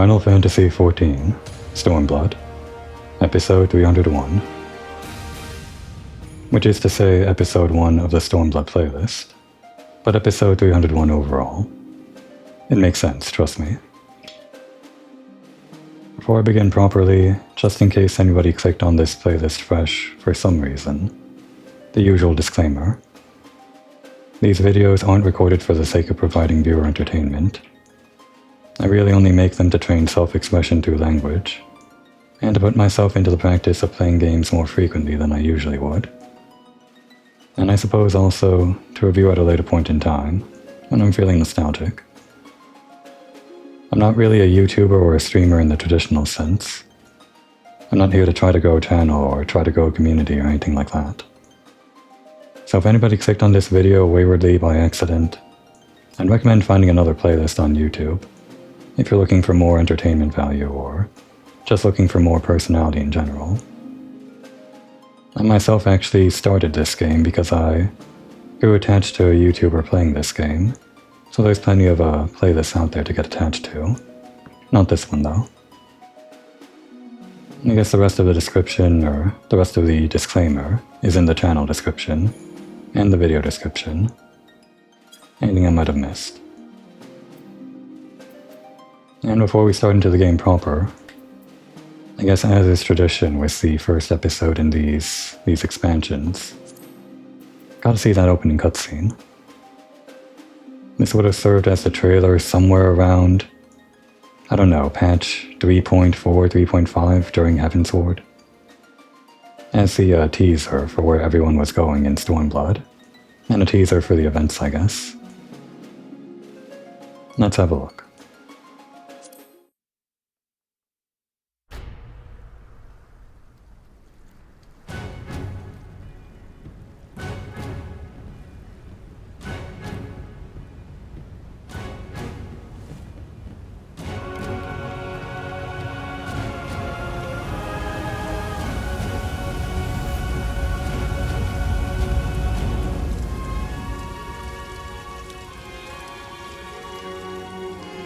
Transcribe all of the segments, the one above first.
Final Fantasy XIV, Stormblood, Episode 301, which is to say Episode 1 of the Stormblood playlist, but Episode 301 overall. It makes sense, trust me. Before I begin properly, just in case anybody clicked on this playlist fresh for some reason, the usual disclaimer. These videos aren't recorded for the sake of providing viewer entertainment. I really only make them to train self-expression through language, and to put myself into the practice of playing games more frequently than I usually would. And I suppose also to review at a later point in time, when I'm feeling nostalgic. I'm not really a YouTuber or a streamer in the traditional sense. I'm not here to try to grow a channel or try to grow a community or anything like that. So if anybody clicked on this video waywardly by accident, I'd recommend finding another playlist on YouTube, if you're looking for more entertainment value or just looking for more personality in general. I myself actually started this game because I grew attached to a YouTuber playing this game, so there's plenty of playlists out there to get attached to. Not this one though. I guess the rest of the description, or the rest of the disclaimer, is in the channel description and the video description. Anything I might have missed. And before we start into the game proper, I guess as is tradition with the first episode in these expansions, gotta see that opening cutscene. This would have served as the trailer somewhere around, I don't know, patch 3.4, 3.5 during Heavensward. As the teaser for where everyone was going in Stormblood, and a teaser for the events, I guess. Let's have a look.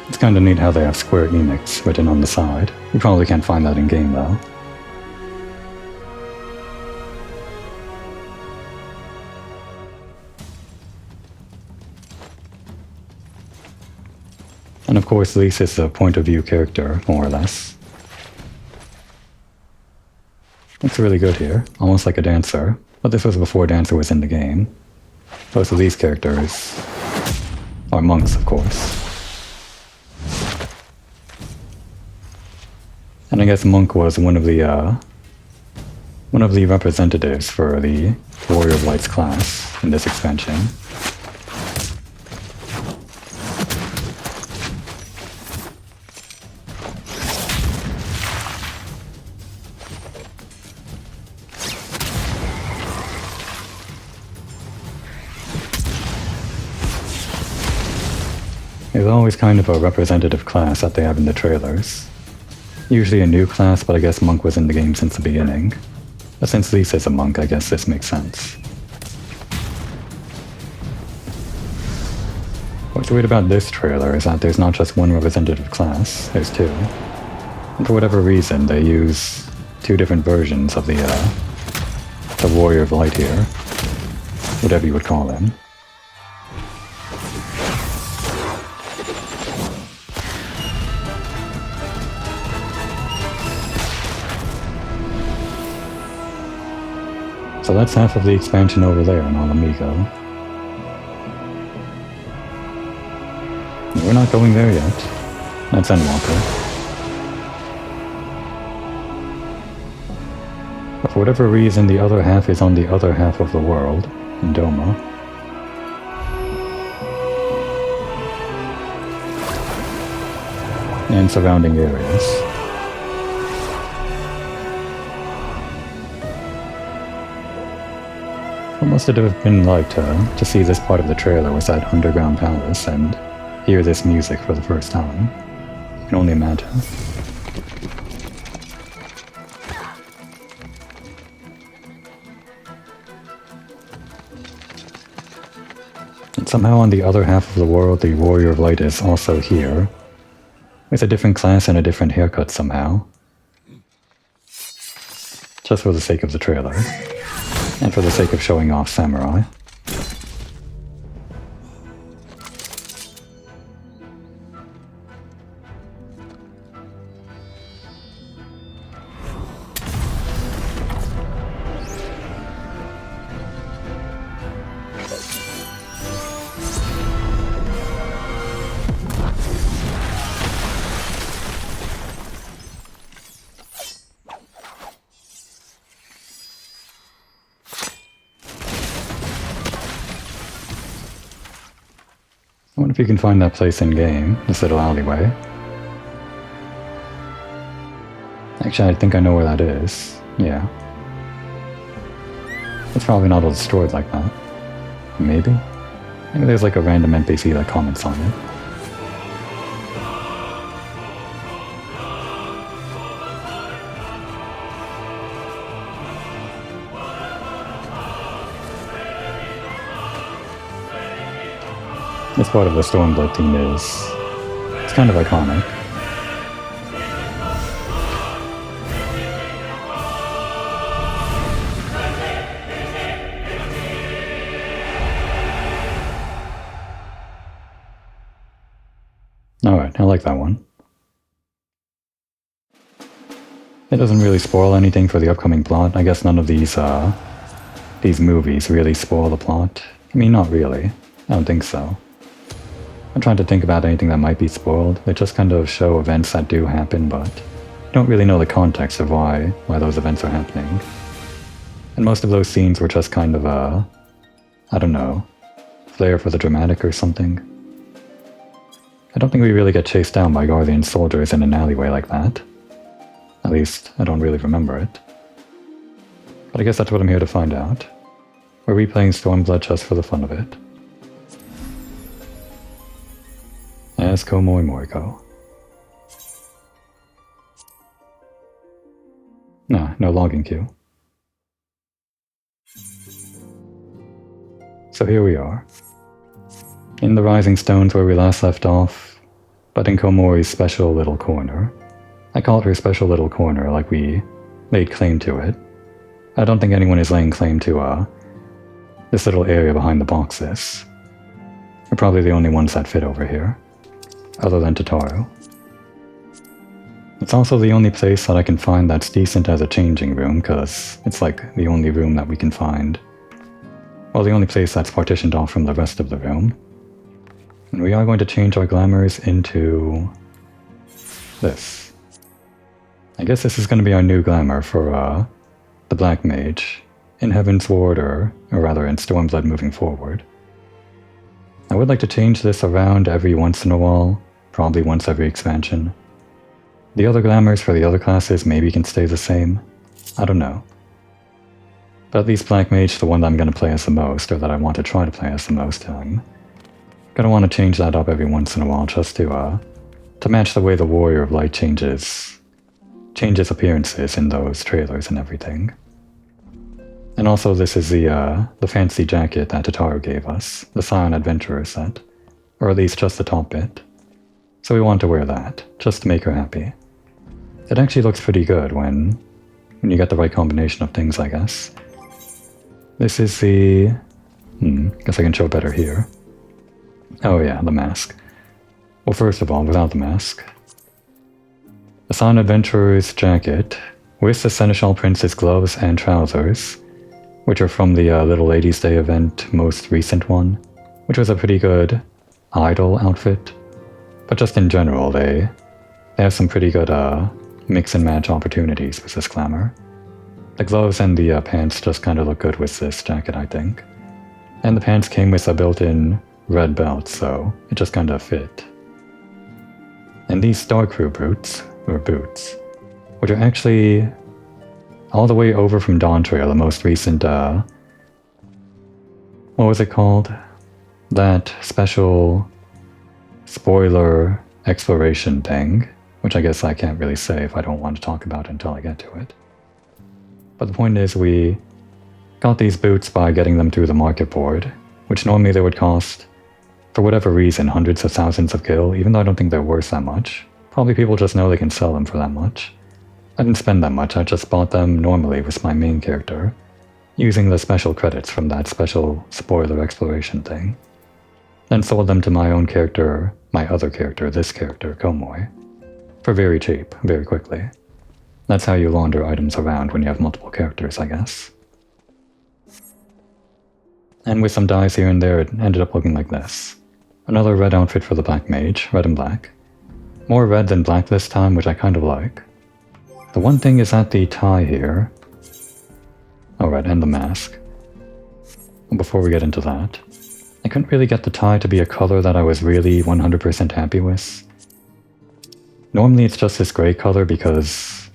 It's kinda neat how they have Square Enix written on the side. You probably can't find that in-game though. And of course Lise is a point-of-view character, more or less. Looks really good here, almost like a dancer, but this was before Dancer was in the game. Both of these characters are monks, of course. And I guess Monk was one of the representatives for the Warrior of Light's class in this expansion. There's always kind of a representative class that they have in the trailers. Usually a new class, but I guess Monk was in the game since the beginning. But since Lisa is a monk, I guess this makes sense. What's weird about this trailer is that there's not just one representative class, there's two. And for whatever reason, they use two different versions of the Warrior of Light here. Whatever you would call him. So that's half of the expansion over there in Alamigo. We're not going there yet. That's Endwalker. But for whatever reason, the other half is on the other half of the world, in Doma. And surrounding areas. What must it have been like to see this part of the trailer was that underground palace and hear this music for the first time? I can only imagine. And somehow on the other half of the world, the Warrior of Light is also here. with a different class and a different haircut somehow. Just for the sake of the trailer. And for the sake of showing off Samurai. I wonder if you can find that place in-game, this little alleyway. Actually, I think I know where that is. Yeah. It's probably not all destroyed like that. Maybe? Maybe there's like a random NPC that comments on it. This part of the Stormblood theme it's kind of iconic. Alright, I like that one. It doesn't really spoil anything for the upcoming plot. I guess none of these movies really spoil the plot. I mean, not really. I don't think so. I'm trying to think about anything that might be spoiled. They just kind of show events that do happen, but you don't really know the context of why those events are happening. And most of those scenes were just kind of I don't know, flair for the dramatic or something. I don't think we really get chased down by Guardian soldiers in an alleyway like that. At least, I don't really remember it. But I guess that's what I'm here to find out. We're replaying Stormblood just for the fun of it. As Komoi Moriko. No logging queue. So here we are. In the Rising Stones where we last left off, but in Komori's special little corner. I call it her special little corner, like we laid claim to it. I don't think anyone is laying claim to this little area behind the boxes. We're probably the only ones that fit over here. Other than Totaro. It's also the only place that I can find that's decent as a changing room, because it's like the only room that we can find. Well, the only place that's partitioned off from the rest of the room. And we are going to change our glamours into this. I guess this is going to be our new glamour for the Black Mage in Heaven's Ward, or rather in Stormblood moving forward. I would like to change this around every once in a while. Probably once every expansion. The other glamours for the other classes maybe can stay the same. I don't know. But at least Black Mage, the one that I'm going to play as the most, or that I want to try to play as the most, I'm going to want to change that up every once in a while just to match the way the Warrior of Light changes appearances in those trailers and everything. And also this is the fancy jacket that Totaro gave us, the Scion Adventurer set, or at least just the top bit. So we want to wear that, just to make her happy. It actually looks pretty good when you get the right combination of things, I guess. This is the... guess I can show better here. Oh yeah, the mask. Well, first of all, without the mask. The Scion Adventurer's jacket, with the Seneschal Prince's gloves and trousers, which are from the Little Ladies' Day event, most recent one, which was a pretty good idol outfit. But just in general, they have some pretty good mix and match opportunities with this glamour. The gloves and the pants just kind of look good with this jacket, I think. And the pants came with a built-in red belt, so it just kind of fit. And these Star Crew boots, which are actually all the way over from Dawn Trail, the most recent, what was it called? That special spoiler exploration thing, which I guess I can't really say if I don't want to talk about it until I get to it. But the point is, we got these boots by getting them through the market board, which normally they would cost, for whatever reason, hundreds of thousands of gil, even though I don't think they're worth that much. Probably people just know they can sell them for that much. I didn't spend that much, I just bought them normally with my main character, using the special credits from that special spoiler exploration thing. Then sold them to my own character, my other character, this character, Komoy, for very cheap, very quickly. That's how you launder items around when you have multiple characters, I guess. And with some dyes here and there, it ended up looking like this. Another red outfit for the Black Mage, red and black. More red than black this time, which I kind of like. The one thing is that the tie here... Oh right, and the mask. Before we get into that, I couldn't really get the tie to be a color that I was really 100% happy with. Normally it's just this grey color because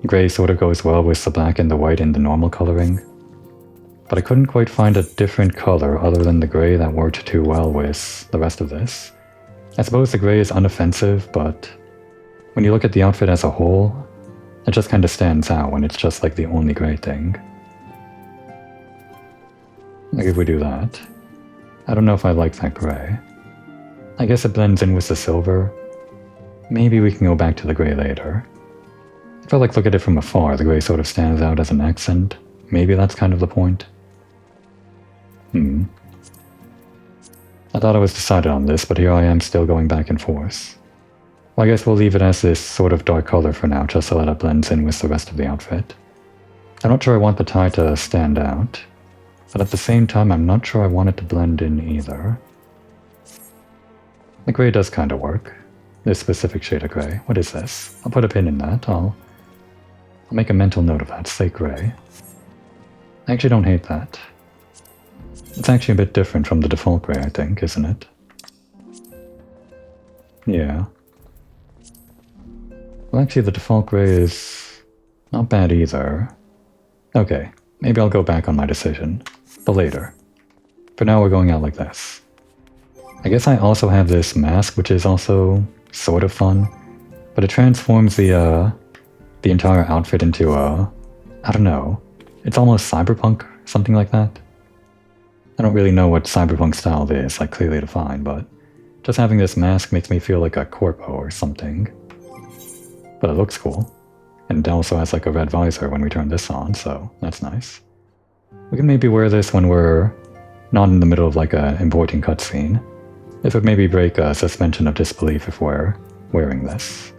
grey sort of goes well with the black and the white in the normal coloring. But I couldn't quite find a different color other than the grey that worked too well with the rest of this. I suppose the grey is unoffensive, but when you look at the outfit as a whole, it just kind of stands out when it's just like the only grey thing. Like if we do that, I don't know if I like that grey. I guess it blends in with the silver. Maybe we can go back to the grey later. If I look at it from afar, the grey sort of stands out as an accent. Maybe that's kind of the point. I thought I was decided on this, but here I am still going back and forth. Well, I guess we'll leave it as this sort of dark color for now, just so that it blends in with the rest of the outfit. I'm not sure I want the tie to stand out, but at the same time I'm not sure I want it to blend in either. The grey does kind of work. This specific shade of grey. What is this? I'll put a pin in that. I'll make a mental note of that. Say grey. I actually don't hate that. It's actually a bit different from the default grey, I think, isn't it? Yeah. Well, actually, the default grey is not bad either. Okay, maybe I'll go back on my decision, but later. For now, we're going out like this. I guess I also have this mask, which is also sort of fun, but it transforms the entire outfit into a... I don't know. It's almost cyberpunk, something like that. I don't really know what cyberpunk style is, like clearly defined, but just having this mask makes me feel like a corpo or something. But it looks cool. And it also has like a red visor when we turn this on, so that's nice. We can maybe wear this when we're not in the middle of like an important cutscene. This would maybe break a suspension of disbelief if we're wearing this.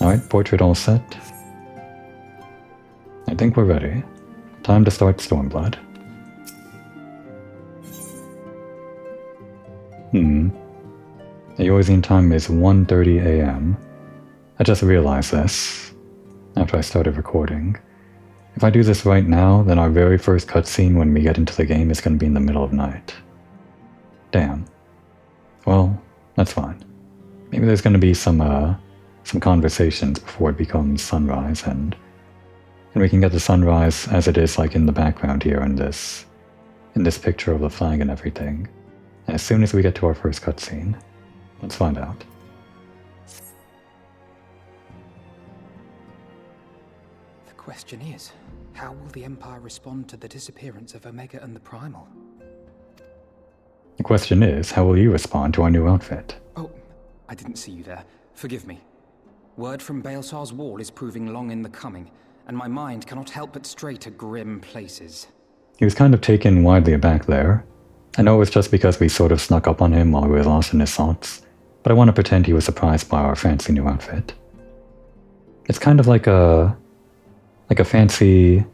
Alright, portrait all set. I think we're ready. Time to start Stormblood. The Eorzean time is 1:30 AM. I just realized this after I started recording. If I do this right now, then our very first cutscene when we get into the game is going to be in the middle of night. Damn. Well, that's fine. Maybe there's going to be some conversations before it becomes sunrise, and we can get the sunrise as it is like in the background here in this picture of the flag and everything. As soon as we get to our first cutscene. Let's find out. The question is, how will the Empire respond to the disappearance of Omega and the Primal? The question is, how will you respond to our new outfit? Oh, I didn't see you there. Forgive me. Word from Baelsar's wall is proving long in the coming, and my mind cannot help but stray to grim places. He was kind of taken widely aback there. I know it was just because we sort of snuck up on him while we were lost in his thoughts, but I want to pretend he was surprised by our fancy new outfit. It's kind of like a fancy...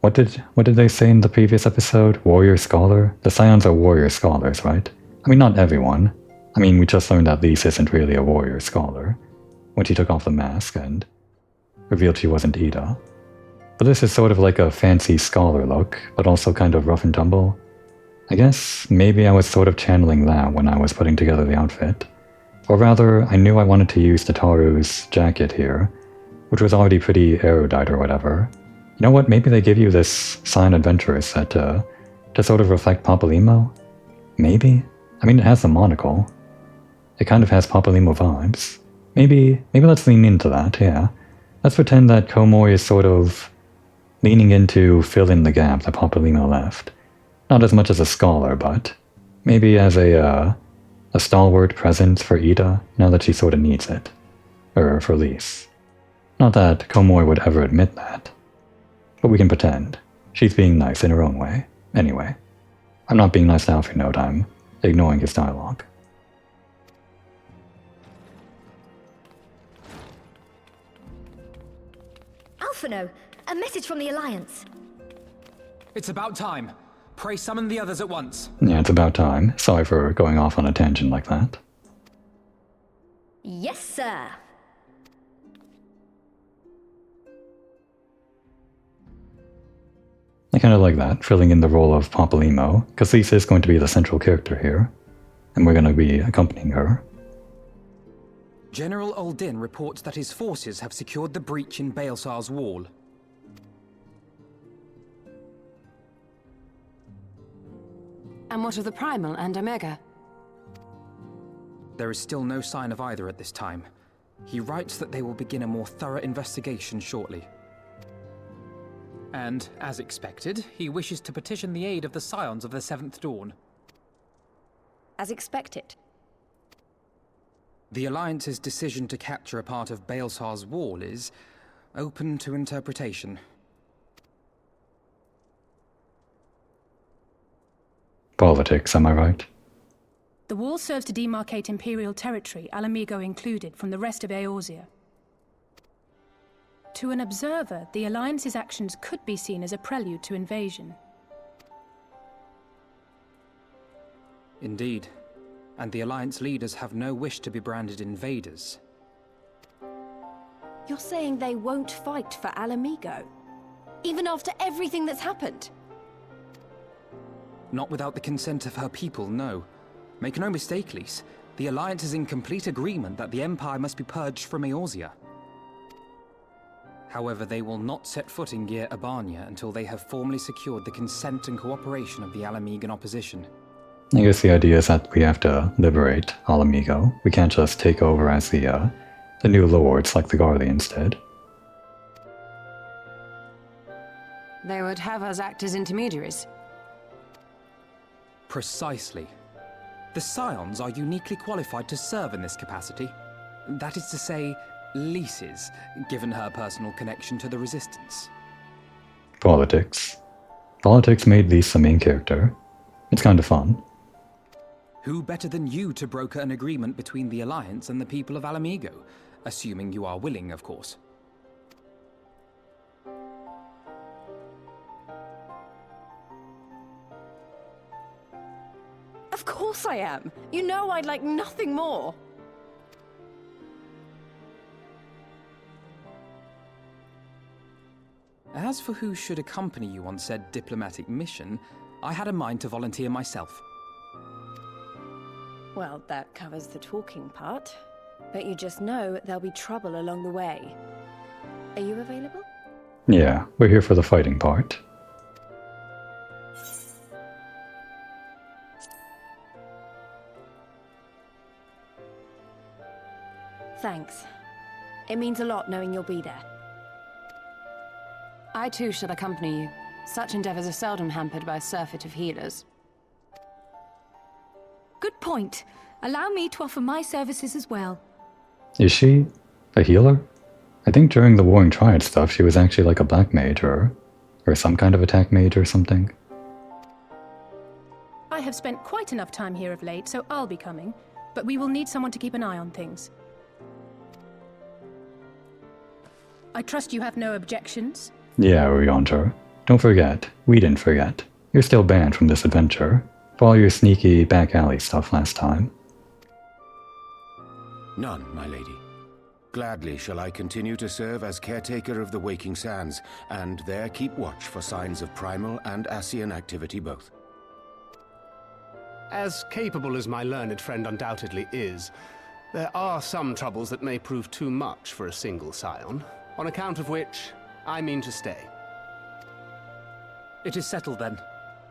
What did they say in the previous episode? Warrior Scholar? The Scions are warrior scholars, right? I mean, not everyone. I mean, we just learned that Lise isn't really a warrior scholar when she took off the mask and revealed she wasn't Ida. But this is sort of like a fancy scholar look, but also kind of rough and tumble. I guess maybe I was sort of channeling that when I was putting together the outfit. Or rather, I knew I wanted to use Tataru's jacket here, which was already pretty erudite or whatever. You know what, maybe they give you this Scion Adventurous set to sort of reflect Papalymo? Maybe? I mean, it has the monocle. It kind of has Papalymo vibes. Maybe let's lean into that, yeah. Let's pretend that Komoy is sort of leaning in to fill in the gap that Papalymo left. Not as much as a scholar, but maybe as a A stalwart presence for Ida now that she sorta needs it. For Lise. Not that Komoy would ever admit that. But we can pretend. She's being nice in her own way. Anyway. I'm not being nice to Alphinaud, I'm ignoring his dialogue. Alphinaud, a message from the Alliance. It's about time. Pray summon the others at once. Yeah, it's about time. Sorry for going off on a tangent like that. Yes, sir. I kind of like that, filling in the role of Papalymo, because Lisa is going to be the central character here, and we're going to be accompanying her. General Uldin reports that his forces have secured the breach in Baelsar's wall. And what of the Primal and Omega? There is still no sign of either at this time. He writes that they will begin a more thorough investigation shortly. And, as expected, he wishes to petition the aid of the Scions of the Seventh Dawn. As expected. The Alliance's decision to capture a part of Baelsar's wall is open to interpretation. Politics, am I right? The wall serves to demarcate Imperial territory, Alamigo included, from the rest of Eorzea. To an observer, the Alliance's actions could be seen as a prelude to invasion. Indeed. And the Alliance leaders have no wish to be branded invaders. You're saying they won't fight for Alamigo? Even after everything that's happened? Not without the consent of her people, no. Make no mistake, Lise. The Alliance is in complete agreement that the Empire must be purged from Eorzea. However, they will not set foot in Gyr Abania until they have formally secured the consent and cooperation of the Alamigan opposition. I guess the idea is that we have to liberate Alamigo. We can't just take over as the new lords like the Guardians did. They would have us act as intermediaries. Precisely. The Scions are uniquely qualified to serve in this capacity. That is to say, Lise's, given her personal connection to the Resistance. Politics. Politics made Lise the main character. It's kind of fun. Who better than you to broker an agreement between the Alliance and the people of Alamigo? Assuming you are willing, of course. Of course I am. You know I'd like nothing more. As for who should accompany you on said diplomatic mission, I had a mind to volunteer myself. Well, that covers the talking part. But you just know there'll be trouble along the way. Are you available? Yeah, we're here for the fighting part. Thanks. It means a lot knowing you'll be there. I too shall accompany you. Such endeavors are seldom hampered by a surfeit of healers. Good point. Allow me to offer my services as well. Is she a healer? I think during the Warring Triad stuff she was actually like a black mage or some kind of attack mage or something. I have spent quite enough time here of late, so I'll be coming. But we will need someone to keep an eye on things. I trust you have no objections? Yeah, Oriantor. Don't forget, we didn't forget. You're still banned from this adventure for all your sneaky back alley stuff last time. None, my lady. Gladly shall I continue to serve as caretaker of the Waking Sands, and there keep watch for signs of primal and Ascian activity both. As capable as my learned friend undoubtedly is, there are some troubles that may prove too much for a single scion, on account of which I mean to stay. It is settled then.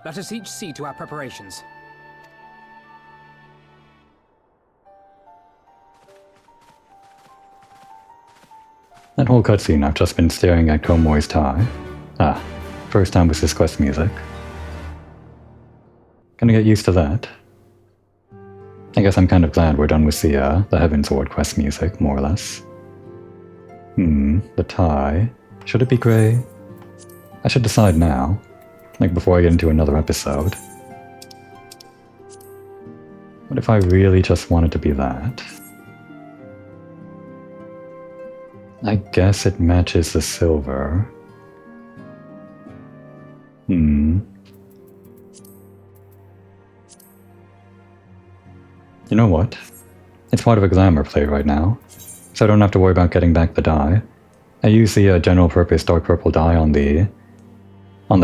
Let us each see to our preparations. That whole cutscene I've just been staring at Komoy's tie. First time with this quest music. Gonna get used to that. I guess I'm kind of glad we're done with the Heavensward quest music, more or less. The tie. Should it be grey? I should decide now, like before I get into another episode. What if I really just want it to be that? I guess it matches the silver. You know what? It's part of a glamour play right now, so I don't have to worry about getting back the dye. I use the general purpose dark purple dye on the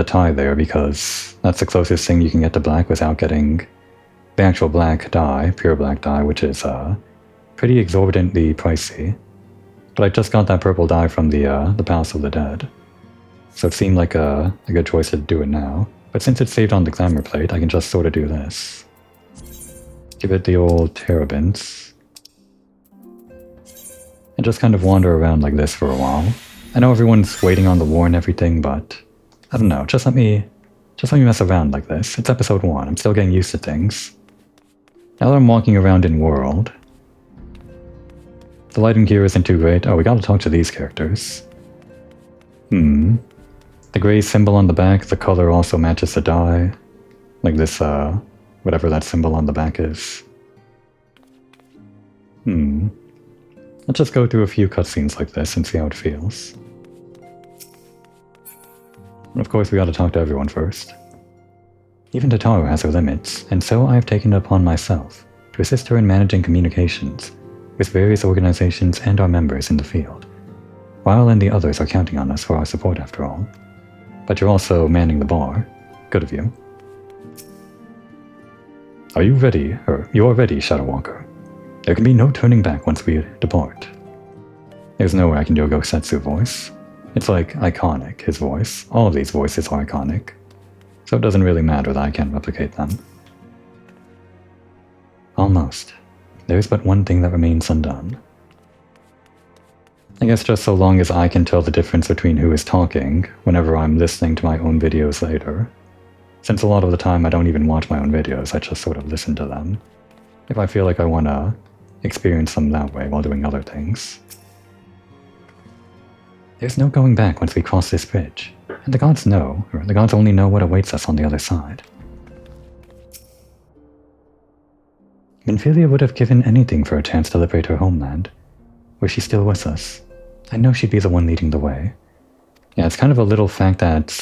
tie there because that's the closest thing you can get to black without getting the actual black dye, pure black dye, which is pretty exorbitantly pricey. But I just got that purple dye from the Palace of the Dead, so it seemed like a good choice to do it now. But since it's saved on the glamour plate, I can just sort of do this. Give it the old terebinths. And just kind of wander around like this for a while. I know everyone's waiting on the war and everything, but I don't know, just let me mess around like this. It's episode 1, I'm still getting used to things. Now that I'm walking around in world, the lighting gear isn't too great. Oh, we gotta talk to these characters. The gray symbol on the back, the color also matches the dye. Like this, whatever that symbol on the back is. Let's just go through a few cutscenes like this and see how it feels. And of course, we gotta talk to everyone first. Even Tataru has her limits, and so I have taken it upon myself to assist her in managing communications with various organizations and our members in the field. Ryle and the others are counting on us for our support after all. But you're also manning the bar. Good of you. Are you ready? You are ready, Shadow Walker. There can be no turning back once we depart. There's no way I can do a Gosetsu voice. It's like iconic, his voice. All of these voices are iconic. So it doesn't really matter that I can't replicate them. Almost. There's but one thing that remains undone. I guess just so long as I can tell the difference between who is talking whenever I'm listening to my own videos later. Since a lot of the time I don't even watch my own videos, I just sort of listen to them. If I feel like I want to experience them that way while doing other things. There's no going back once we cross this bridge, and the gods know, or the gods only know what awaits us on the other side. Minfilia would have given anything for a chance to liberate her homeland. Were she still with us? I know she'd be the one leading the way. Yeah, it's kind of a little fact that,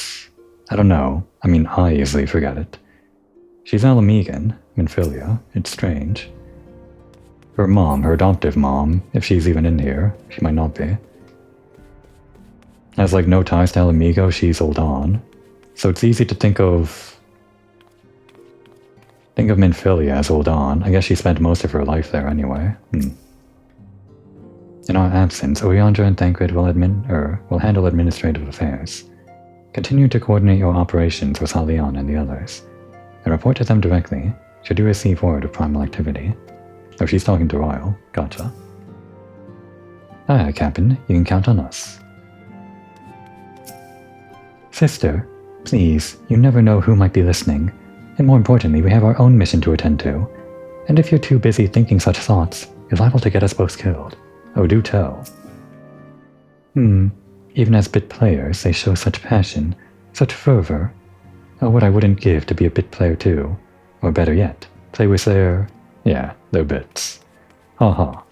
I don't know, I mean I easily forget it. She's Alamegan, Minfilia, it's strange. Her mom, her adoptive mom, if she's even in here, she might not be. Has like no ties to Alamigo, she's Uldan. So it's easy to think of Minfilia as Uldan. I guess she spent most of her life there anyway. In our absence, Oriandra and Thancred will handle administrative affairs. Continue to coordinate your operations with Halion and the others, and report to them directly should you receive word of primal activity. Oh, she's talking to Ryle. Gotcha. Aye, Captain, you can count on us. Sister, please, you never know who might be listening, and more importantly, we have our own mission to attend to, and if you're too busy thinking such thoughts, you're liable to get us both killed. Oh, do tell. Even as bit players, they show such passion, such fervor. Oh, what I wouldn't give to be a bit player too. Or better yet, play with their bits. Haha.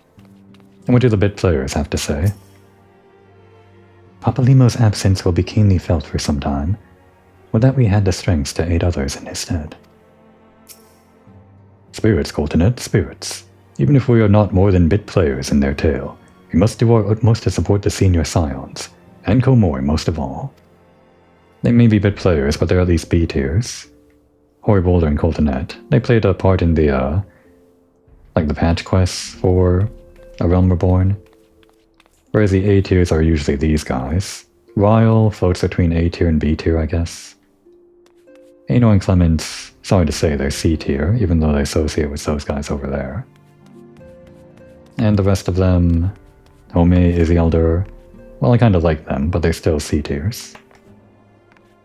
And what do the bit players have to say? Papalimo's absence will be keenly felt for some time. Would that we had the strength to aid others in his stead. Spirits, Coltonet, spirits. Even if we are not more than bit players in their tale, we must do our utmost to support the senior scions, and Komori most of all. They may be bit players, but they're at least B tiers. Hori Boulder and Coltonet, they played a part in the, the patch quests for A Realm Reborn. Whereas the A tiers are usually these guys. Ryle floats between A tier and B tier, I guess. Aino and Clements, sorry to say, they're C tier, even though they associate with those guys over there. And the rest of them, Home, Izzy Elder, well, I kind of like them, but they're still C tiers.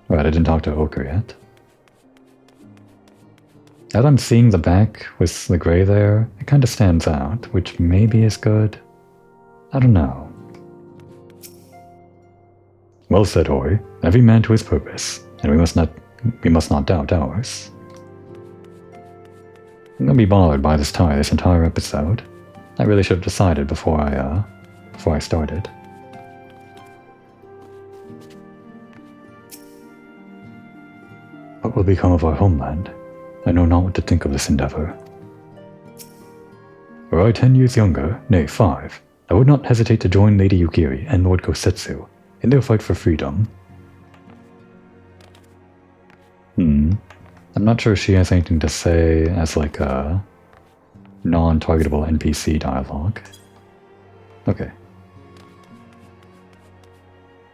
Right, I didn't talk to Oker yet. As I'm seeing the back with the grey there, it kind of stands out, which maybe is good. I don't know. Well said, Ori. Every man to his purpose, and we must not doubt ours. I'm gonna be bothered by this tie this entire episode. I really should have decided before I started. What will become of our homeland? I know not what to think of this endeavor. Were I 10 years younger, nay 5, I would not hesitate to join Lady Yukiri and Lord Kosetsu in their fight for freedom. I'm not sure she has anything to say as like a non-targetable NPC dialogue. Okay.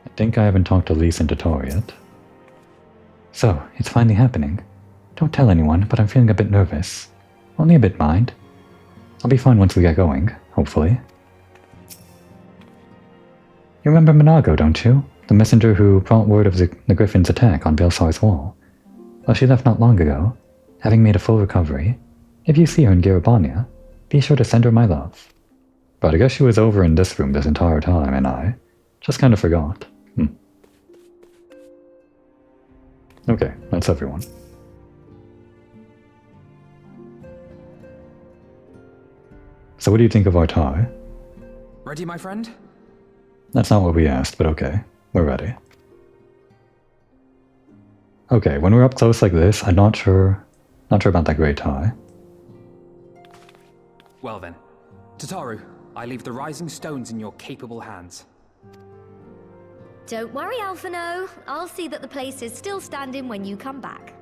I think I haven't talked to Lise and Tatar yet. So, it's finally happening. Don't tell anyone, but I'm feeling a bit nervous. Only a bit, mind. I'll be fine once we get going, hopefully. You remember Minago, don't you? The messenger who brought word of the Griffin's attack on Belsar's wall. Well, she left not long ago, having made a full recovery. If you see her in Garabania, be sure to send her my love. But I guess she was over in this room this entire time, and I just kind of forgot. Okay, that's everyone. So what do you think of our tie? Ready, my friend? That's not what we asked, but okay. We're ready. Okay, when we're up close like this, I'm not sure about that great tie. Well then. Tataru, I leave the rising stones in your capable hands. Don't worry, Alphino. I'll see that the place is still standing when you come back.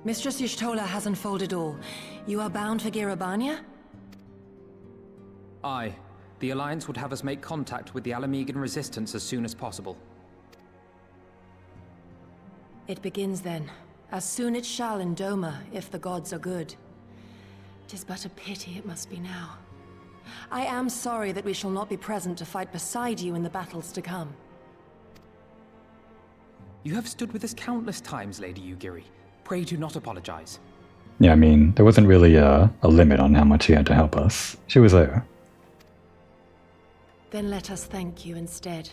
Mistress Y'shtola has unfolded all. You are bound for Garabania? Aye. The Alliance would have us make contact with the Alamegan resistance as soon as possible. It begins then. As soon it shall in Doma, if the gods are good. 'Tis but a pity it must be now. I am sorry that we shall not be present to fight beside you in the battles to come. You have stood with us countless times, Lady Yugiri. Pray do not apologize. Yeah, I mean, there wasn't really a limit on how much she had to help us. She was there. Then let us thank you instead.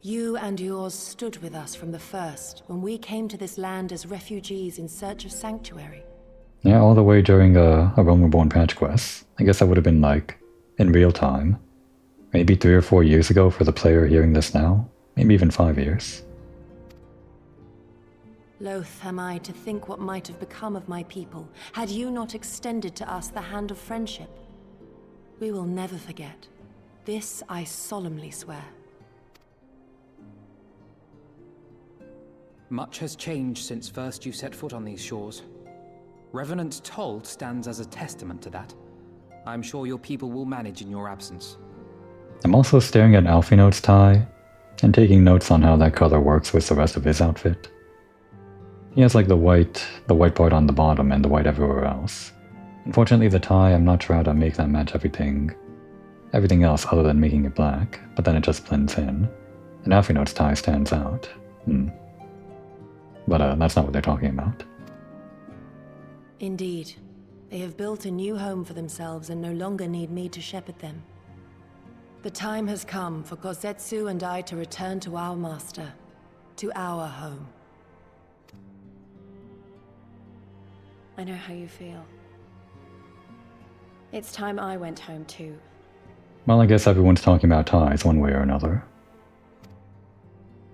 You and yours stood with us from the first, when we came to this land as refugees in search of sanctuary. Yeah, all the way during a Realm Reborn patch quest. I guess that would have been like, in real time. Maybe 3 or 4 years ago for the player hearing this now. Maybe even 5 years. Loath am I to think what might have become of my people, had you not extended to us the hand of friendship. We will never forget. This I solemnly swear. Much has changed since first you set foot on these shores. Revenant's Toll stands as a testament to that. I'm sure your people will manage in your absence. I'm also staring at Alphino's tie, and taking notes on how that color works with the rest of his outfit. He has like the white part on the bottom and the white everywhere else. Unfortunately the tie, I'm not sure how to make that match everything else other than making it black, but then it just blends in. And Alphino's tie stands out. But that's not what they're talking about. Indeed. They have built a new home for themselves and no longer need me to shepherd them. The time has come for Kosetsu and I to return to our master, to our home. I know how you feel. It's time I went home too. Well, I guess everyone's talking about ties one way or another.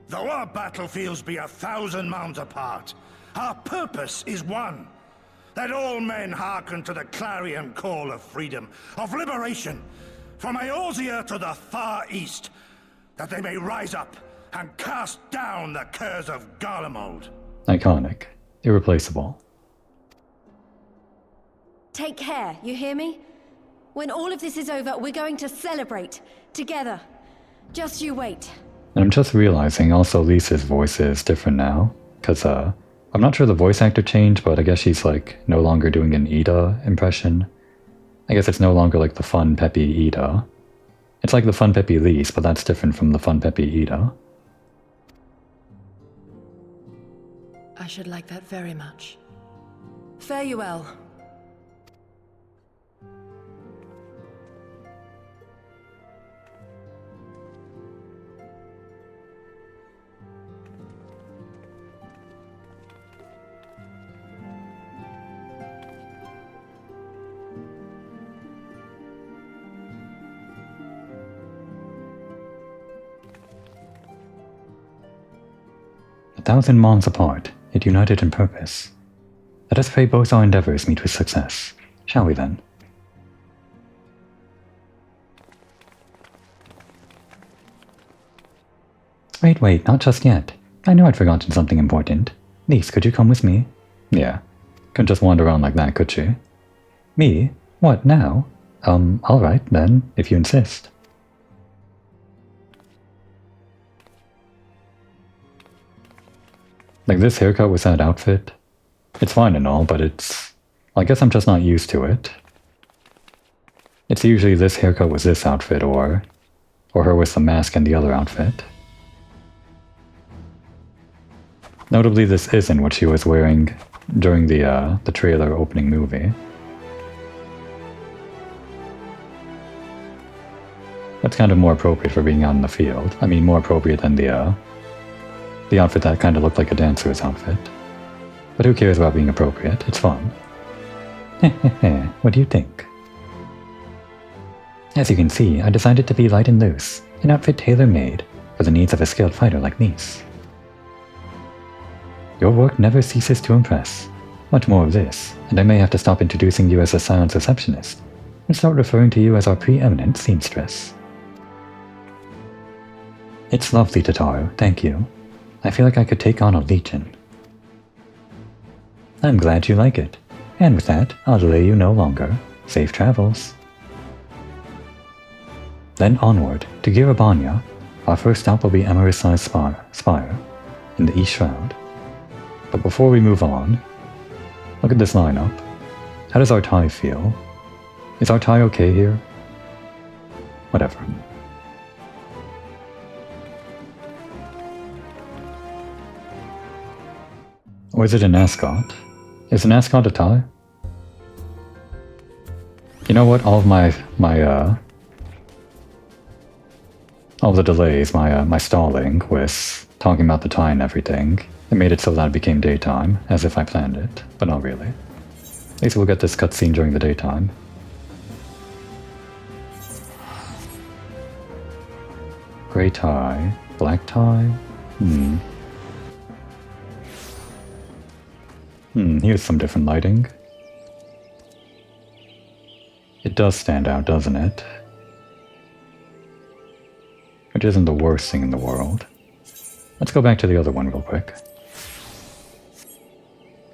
Though our battlefields be 1,000 mounds apart, our purpose is one. That all men hearken to the clarion call of freedom, of liberation, from Eorzea to the far east, that they may rise up and cast down the curse of Garlemald. Iconic. Irreplaceable. Take care, you hear me? When all of this is over, we're going to celebrate. Together. Just you wait. And I'm just realizing also Lisa's voice is different now, because our I'm not sure the voice actor changed, but I guess she's like no longer doing an Ida impression. I guess it's no longer like the fun, peppy Ida. It's like the fun, peppy Lise, but that's different from the fun, peppy Ida. I should like that very much. Fare you well. A thousand months apart, yet united in purpose. Let us pray both our endeavors meet with success. Shall we then? Wait, not just yet. I know I'd forgotten something important. Lise, could you come with me? Yeah. Couldn't just wander around like that, could she? Me? What, now? Alright then, if you insist. Like this haircut with that outfit? It's fine and all, but it's... I guess I'm just not used to it. It's usually this haircut with this outfit, or her with the mask and the other outfit. Notably, this isn't what she was wearing during the trailer opening movie. That's kind of more appropriate for being out in the field. I mean, more appropriate than the outfit that kind of looked like a dancer's outfit. But who cares about being appropriate? It's fun. What do you think? As you can see, I decided to be light and loose, an outfit tailor-made for the needs of a skilled fighter like Lise. Your work never ceases to impress. Much more of this, and I may have to stop introducing you as a silent receptionist, and start referring to you as our preeminent seamstress. It's lovely, Tataru, thank you. I feel like I could take on a legion. I'm glad you like it. And with that, I'll delay you no longer. Safe travels. Then onward, to Girabanya. Our first stop will be Emerisai's spire, in the East Shroud. But before we move on, look at this lineup. How does our tie feel? Is our tie okay here? Whatever. Or is it an ascot? Is an ascot a tie? You know what? All of all the delays, my stalling with talking about the tie and everything, it made it so that it became daytime, as if I planned it, but not really. At least we'll get this cutscene during the daytime. Grey tie, black tie? Here's some different lighting. It does stand out, doesn't it? Which isn't the worst thing in the world. Let's go back to the other one real quick.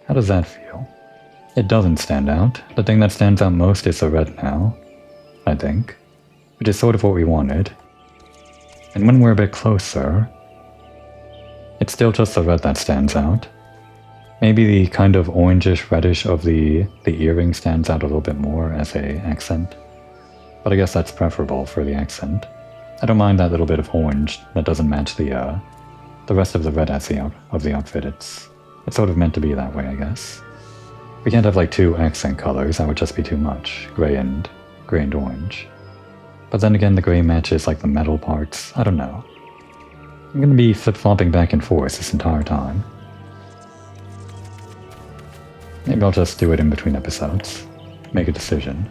How does that feel? It doesn't stand out. The thing that stands out most is the red now, I think. Which is sort of what we wanted. And when we're a bit closer, it's still just the red that stands out. Maybe the kind of orangish reddish of the earring stands out a little bit more as an accent. But I guess that's preferable for the accent. I don't mind that little bit of orange that doesn't match the rest of the red of the outfit. It's sort of meant to be that way, I guess. We can't have like two accent colors, that would just be too much. Gray and orange. But then again, the gray matches like the metal parts. I don't know. I'm gonna be flip-flopping back and forth this entire time. Maybe I'll just do it in between episodes. Make a decision.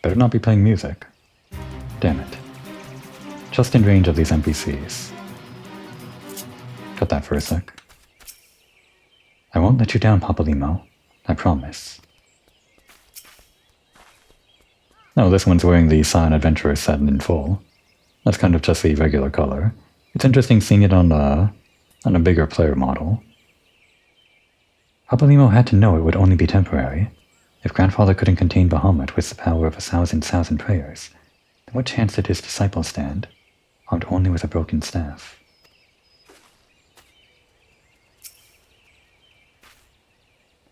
Better not be playing music. Damn it. Just in range of these NPCs. Cut that for a sec. I won't let you down, Papalymo. I promise. No, this one's wearing the Scion Adventurer set in full. That's kind of just the regular color. It's interesting seeing it on a bigger player model. Papalymo had to know it would only be temporary. If Grandfather couldn't contain Bahamut with the power of 1,000 prayers, then what chance did his disciples stand, armed only with a broken staff?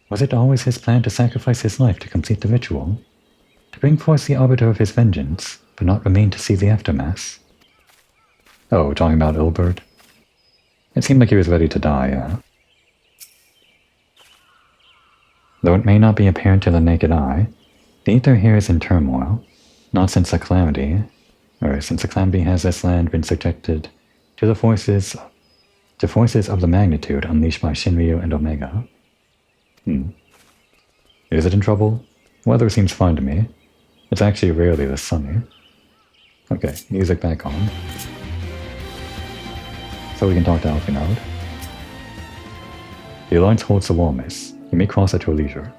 Was it always his plan to sacrifice his life to complete the ritual? To bring forth the arbiter of his vengeance, but not remain to see the aftermath? Oh, talking about Ilbert? It seemed like he was ready to die, yeah. Though it may not be apparent to the naked eye, the ether here is in turmoil, not since the calamity, or since the calamity has this land been subjected to forces of the magnitude unleashed by Shinryu and Omega. Is it in trouble? Weather seems fine to me. It's actually rarely this sunny. Okay, music back on. So we can talk to Alfinode. The Alliance holds the wall, miss. You may cross at your leisure.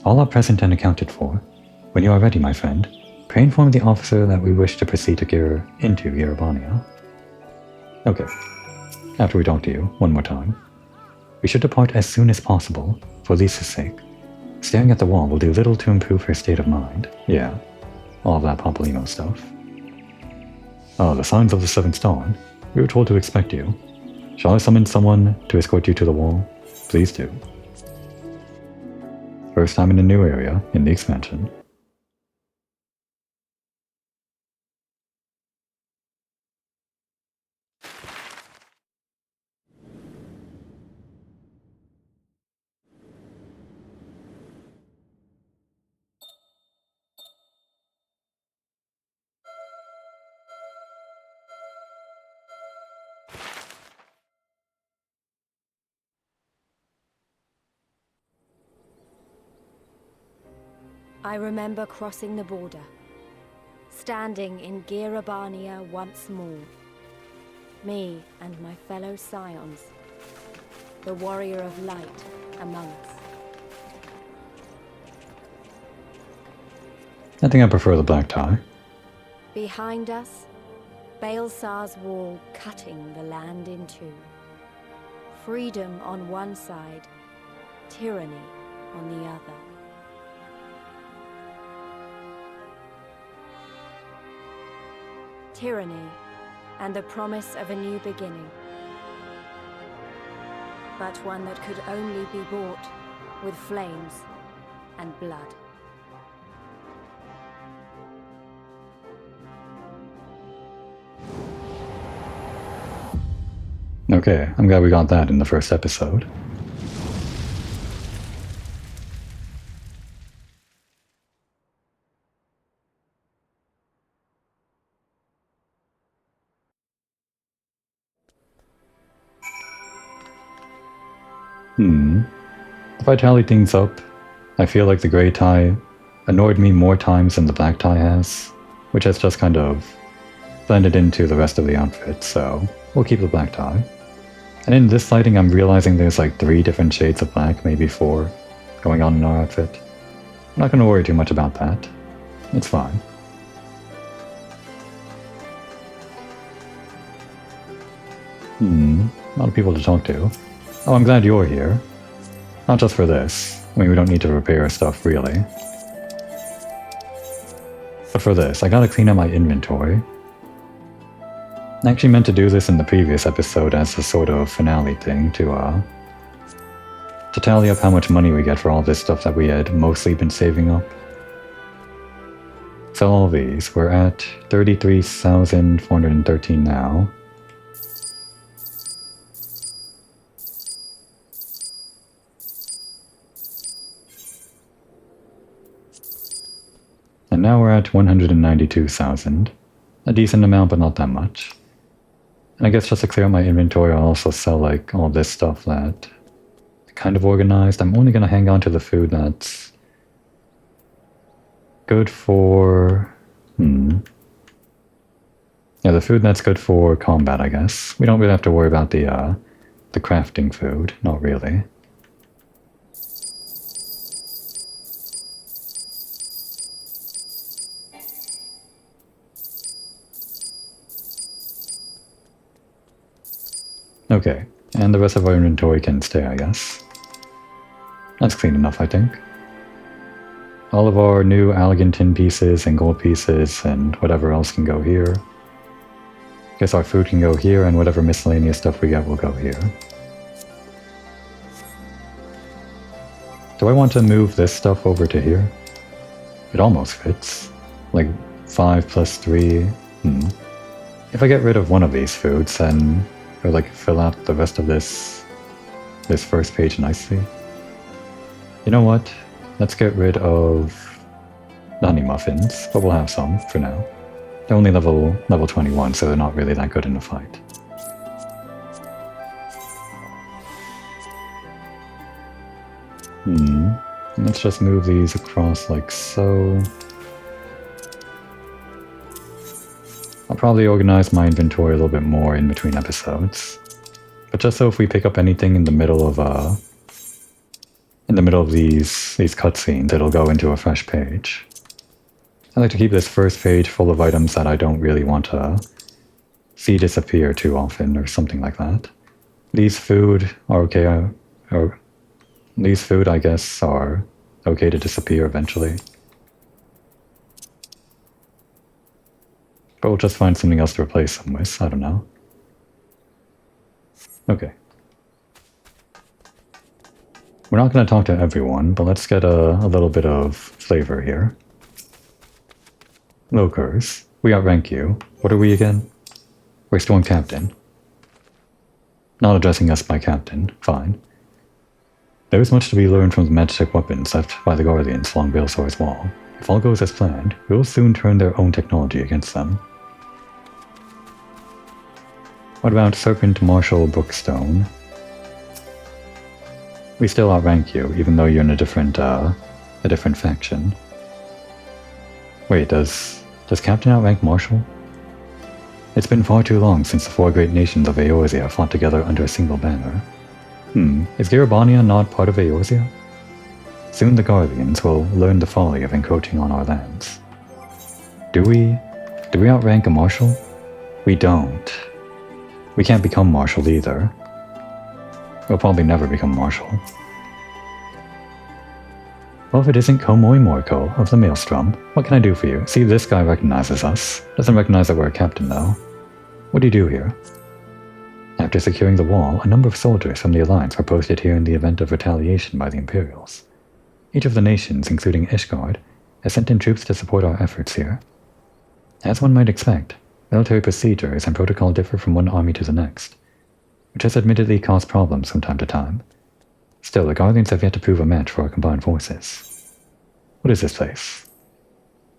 All are present and accounted for. When you are ready, my friend, pray inform the officer that we wish to proceed to into Yerebania. Okay. After we talk to you, one more time. We should depart as soon as possible, for Lisa's sake. Staring at the wall will do little to improve her state of mind. Yeah, all of that Popolino stuff. Oh, the signs of the Seventh Dawn. We were told to expect you. Shall I summon someone to escort you to the wall? Please do. First time in a new area, in the expansion. I remember crossing the border, standing in Yerebania once more. Me and my fellow scions, the warrior of light among us. I think I prefer the black tie. Behind us, Baelsar's wall cutting the land in two. Freedom on one side, tyranny on the other. Tyranny and the promise of a new beginning. But one that could only be bought with flames and blood. Okay, I'm glad we got that in the first episode. If I tally things up, I feel like the gray tie annoyed me more times than the black tie has, which has just kind of blended into the rest of the outfit, so we'll keep the black tie. And in this lighting, I'm realizing there's like 3 different shades of black, maybe 4, going on in our outfit. I'm not going to worry too much about that. It's fine. A lot of people to talk to. Oh, I'm glad you're here. Not just for this. I mean, we don't need to repair stuff, really. But for this, I gotta clean up my inventory. I actually meant to do this in the previous episode as a sort of finale thing to tally up how much money we get for all this stuff that we had mostly been saving up. So all these, we're at 33,413 now. And now we're at 192,000. A decent amount, but not that much. And I guess just to clear out my inventory, I'll also sell like all this stuff that kind of organized. I'm only going to hang on to the food that's good for... Yeah, the food that's good for combat, I guess. We don't really have to worry about the crafting food. Not really. Okay, and the rest of our inventory can stay, I guess. That's clean enough, I think. All of our new elegant tin pieces and gold pieces and whatever else can go here. Guess our food can go here, and whatever miscellaneous stuff we get will go here. Do I want to move this stuff over to here? It almost fits. Like 5 plus 3. If I get rid of one of these foods, then it'll like fill out the rest of this first page nicely. You know what? Let's get rid of the honey muffins, but we'll have some for now. They're only level 21, so they're not really that good in a fight. Let's just move these across like so. I'll probably organize my inventory a little bit more in between episodes. But just so if we pick up anything in the middle of these cutscenes, it'll go into a fresh page. I like to keep this first page full of items that I don't really want to see disappear too often or something like that. These food are okay, these food I guess are okay to disappear eventually. But we'll just find something else to replace them with, I don't know. Okay. We're not going to talk to everyone, but let's get a little bit of flavor here. Lokers, we outrank you. What are we again? We're Storm Captain. Not addressing us by Captain, fine. There is much to be learned from the magic weapons left by the Guardians along Baelsor's wall. If all goes as planned, we will soon turn their own technology against them. What about Serpent Marshal Brookstone? We still outrank you, even though you're in a different faction. Wait, does Captain outrank Marshal? It's been far too long since the 4 great nations of Eorzea fought together under a single banner. Is Garabania not part of Eorzea? Soon the Guardians will learn the folly of encroaching on our lands. Do we outrank a Marshal? We don't. We can't become Marshal either. We'll probably never become Marshal. Well, if it isn't Komoi Moriko of the Maelstrom, what can I do for you? See, this guy recognizes us. Doesn't recognize that we're a captain, though. What do you do here? After securing the wall, a number of soldiers from the Alliance were posted here in the event of retaliation by the Imperials. Each of the nations, including Ishgard, has sent in troops to support our efforts here. As one might expect, military procedures and protocol differ from one army to the next, which has admittedly caused problems from time to time. Still, the Guardians have yet to prove a match for our combined forces. What is this place?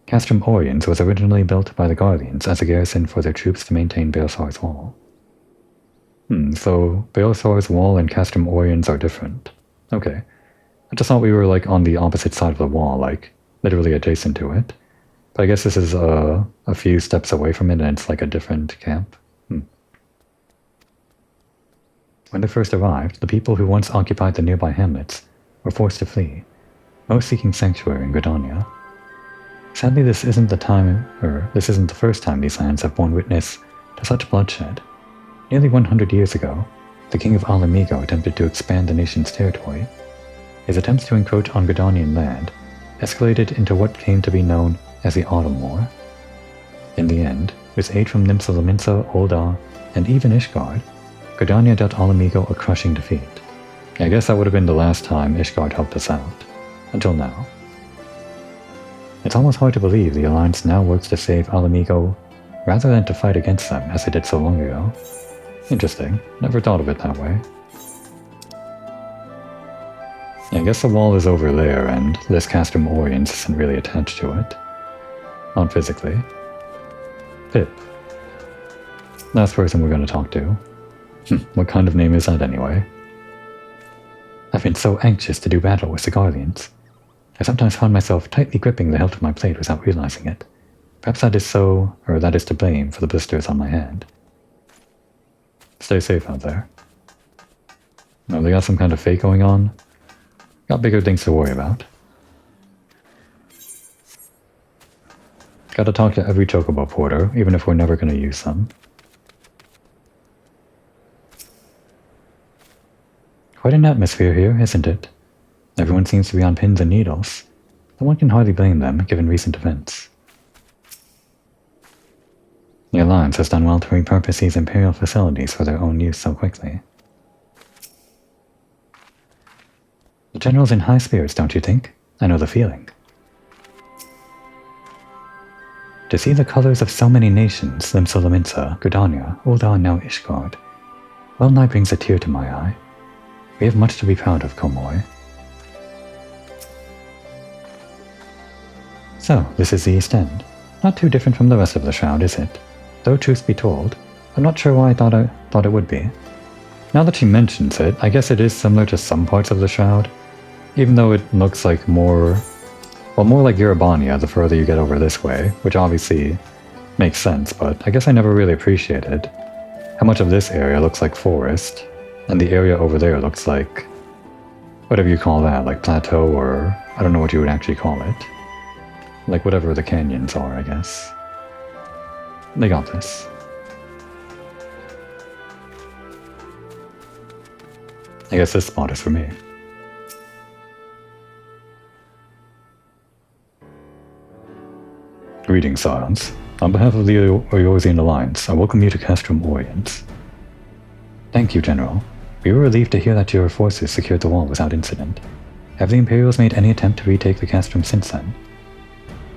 Castrum Oriens was originally built by the Guardians as a garrison for their troops to maintain Baelsor's wall. So Baelsor's wall and Castrum Oriens are different. Okay. I just thought we were like on the opposite side of the wall, like literally adjacent to it. But I guess this is a few steps away from it and it's like a different camp. When they first arrived, the people who once occupied the nearby hamlets were forced to flee, most seeking sanctuary in Gridania. Sadly, this isn't the first time these lands have borne witness to such bloodshed. Nearly 100 years ago, the king of Alamigo attempted to expand the nation's territory. His attempts to encroach on Gridanian land escalated into what came to be known as the Autumn War. In the end, with aid from Nymphs of Laminsa, Ul'dah, and even Ishgard, Gridania dealt Alamigo a crushing defeat. I guess that would have been the last time Ishgard helped us out. Until now. It's almost hard to believe the Alliance now works to save Alamigo rather than to fight against them as they did so long ago. Interesting. Never thought of it that way. I guess the wall is over there, and this Castrum Oriens isn't really attached to it. Not physically. Pip. Last person we're going to talk to. What kind of name is that anyway? I've been so anxious to do battle with the Guardians. I sometimes find myself tightly gripping the hilt of my blade without realizing it. Perhaps that is to blame for the blisters on my hand. Stay safe out there. Oh, they got some kind of fake going on? Got bigger things to worry about. Gotta talk to every Chocobo Porter, even if we're never gonna use them. Quite an atmosphere here, isn't it? Everyone seems to be on pins and needles, but one can hardly blame them given recent events. The Alliance has done well to repurpose these Imperial facilities for their own use so quickly. The General's in high spirits, don't you think? I know the feeling. To see the colors of so many nations, Limsa Laminsa, Gridania, Ul'dah, and now Ishgard, well nigh brings a tear to my eye. We have much to be proud of, Komoy. So, this is the East End. Not too different from the rest of the Shroud, is it? Though truth be told, I'm not sure why I thought it would be. Now that she mentions it, I guess it is similar to some parts of the Shroud, even though it looks like more like Erebania the further you get over this way, which obviously makes sense, but I guess I never really appreciated how much of this area looks like forest, and the area over there looks like whatever you call that, like plateau, or I don't know what you would actually call it. Like whatever the canyons are, I guess. They got this. I guess this spot is for me. Greetings, Scions. On behalf of the Eorzean Alliance, I welcome you to Castrum Orient. Thank you, General. We were relieved to hear that your forces secured the wall without incident. Have the Imperials made any attempt to retake the Castrum since then?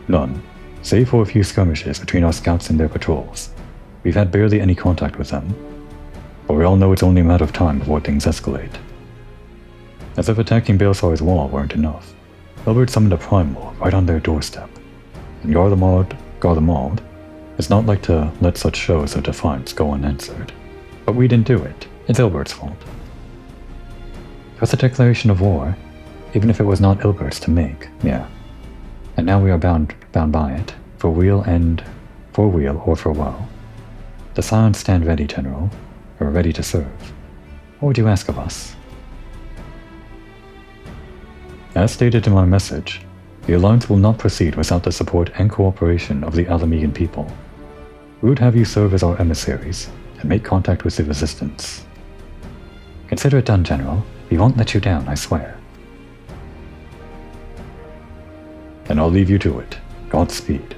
None, save for a few skirmishes between our scouts and their patrols. We've had barely any contact with them, but we all know it's only a matter of time before things escalate. As if attacking Baelsar's wall weren't enough, Elbert summoned a primal right on their doorstep, and Garlemald is not like to let such shows of defiance go unanswered. But we didn't do it. It's Ilbert's fault. It was a declaration of war, even if it was not Ilbert's to make, yeah. And now we are bound by it, for weal or for woe. The Scions stand ready, General. We're ready to serve. What would you ask of us? As stated in my message, the Alliance will not proceed without the support and cooperation of the Alamegan people. We would have you serve as our emissaries, and make contact with the Resistance. Consider it done, General. We won't let you down, I swear. Then I'll leave you to it. Godspeed.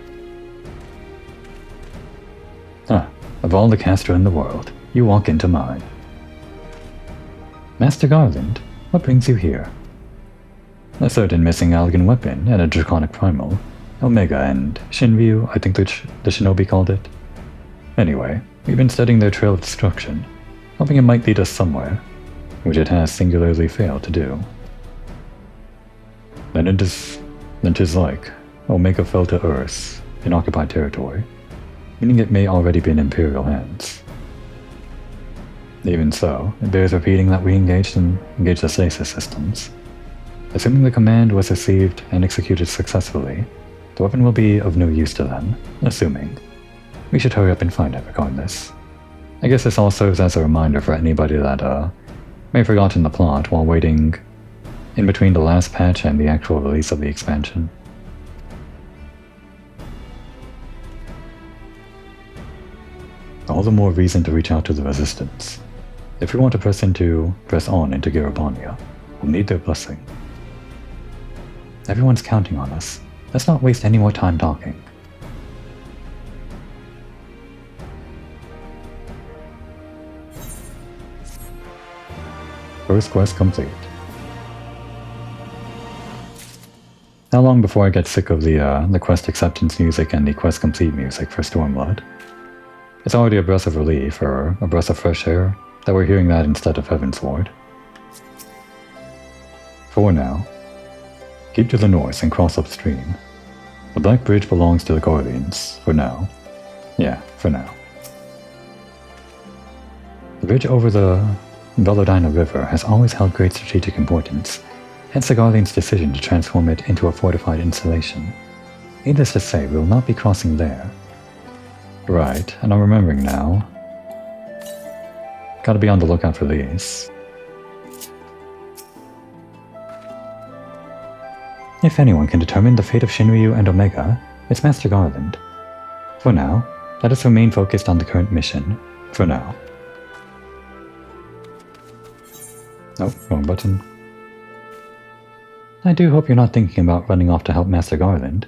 Of all the Castra in the world, you walk into mine. Master Garland, what brings you here? A certain missing Algan weapon and a draconic primal. Omega and Shinryu, I think the shinobi called it. Anyway, we've been studying their trail of destruction, hoping it might lead us somewhere, which it has singularly failed to do. Then 'tis like Omega fell to Earth in occupied territory, meaning it may already be in Imperial hands. Even so, it bears repeating that we engaged the stasis systems. Assuming the command was received and executed successfully, the weapon will be of no use to them, assuming. We should hurry up and find it regardless. I guess this all serves as a reminder for anybody that may have forgotten the plot while waiting in between the last patch and the actual release of the expansion. All the more reason to reach out to the Resistance. If we want to press on into Garabania, we'll need their blessing. Everyone's counting on us. Let's not waste any more time talking. First quest complete. How long before I get sick of the quest acceptance music and the quest complete music for Stormblood? It's already a breath of relief, or a breath of fresh air, that we're hearing that instead of Heavensward. For now, keep to the north and cross upstream. The Black Bridge belongs to the Guardians, for now. Yeah, for now. The bridge over the Velodina River has always held great strategic importance, hence the Guardians' decision to transform it into a fortified installation. Needless to say, we will not be crossing there. Right, and I'm remembering now. Gotta be on the lookout for these. If anyone can determine the fate of Shinryu and Omega, it's Master Garland. For now, let us remain focused on the current mission. For now. Oh, wrong button. I do hope you're not thinking about running off to help Master Garland.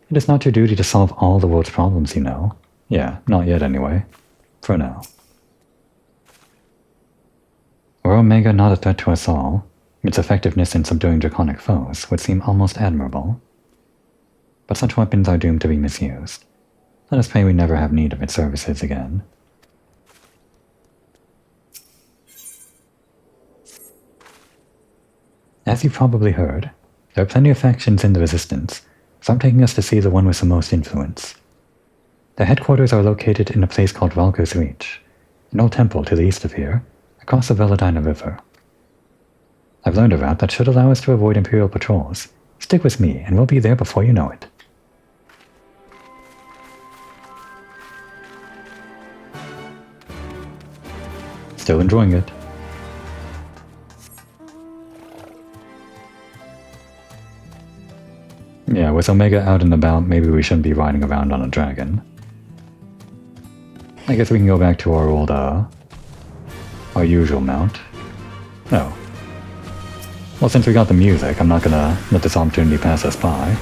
It is not your duty to solve all the world's problems, you know. Yeah, not yet anyway. For now. Were Omega not a threat to us all, its effectiveness in subduing draconic foes would seem almost admirable. But such weapons are doomed to be misused. Let us pray we never have need of its services again. As you probably heard, there are plenty of factions in the Resistance, so I'm taking us to see the one with the most influence. Their headquarters are located in a place called Valkyr's Reach, an old temple to the east of here, across the Veladina River. I've learned a route that should allow us to avoid Imperial patrols. Stick with me, and we'll be there before you know it. Still enjoying it. Yeah, with Omega out and about, maybe we shouldn't be riding around on a dragon. I guess we can go back to our old, our usual mount. No. Well, since we got the music, I'm not gonna let this opportunity pass us by.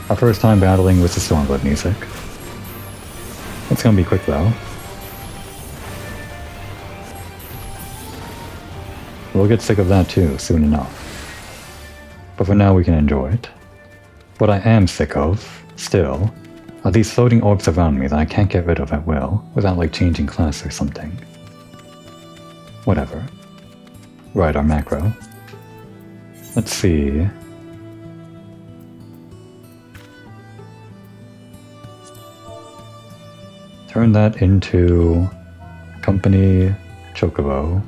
Our first time battling with the Stormblood music. It's gonna be quick though. We'll get sick of that too, soon enough. But for now we can enjoy it. What I am sick of, still, are these floating orbs around me that I can't get rid of at will, without like changing class or something. Whatever. Right, our macro. Let's see. Turn that into Company Chocobo.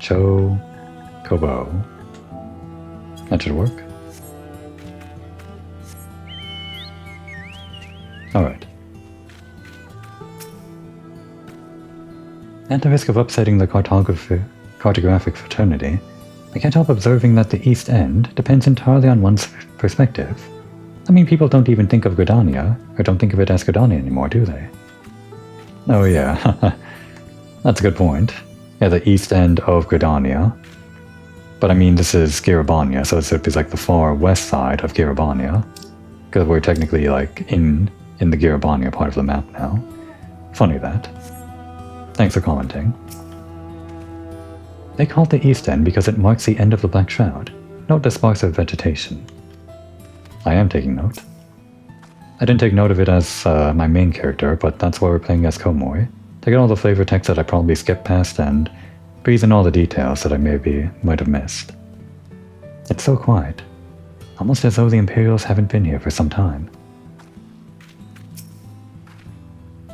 Chocobo. That should work. Alright. At the risk of upsetting the cartographic fraternity, I can't help observing that the East End depends entirely on one's perspective. I mean, people don't even think of Gridania, or don't think of it as Gridania anymore, do they? Oh yeah, that's a good point. Yeah, the East End of Gridania. But I mean, this is Garabania, so it's like the far west side of Garabania. Because we're technically like in the Garabania part of the map now. Funny that. Thanks for commenting. They call it the East End because it marks the end of the Black Shroud. Note the sparse of vegetation. I am taking note. I didn't take note of it as my main character, but that's why we're playing as Komoy. To get all the flavor text that I probably skipped past and breeze in all the details that I might have missed. It's so quiet. Almost as though the Imperials haven't been here for some time.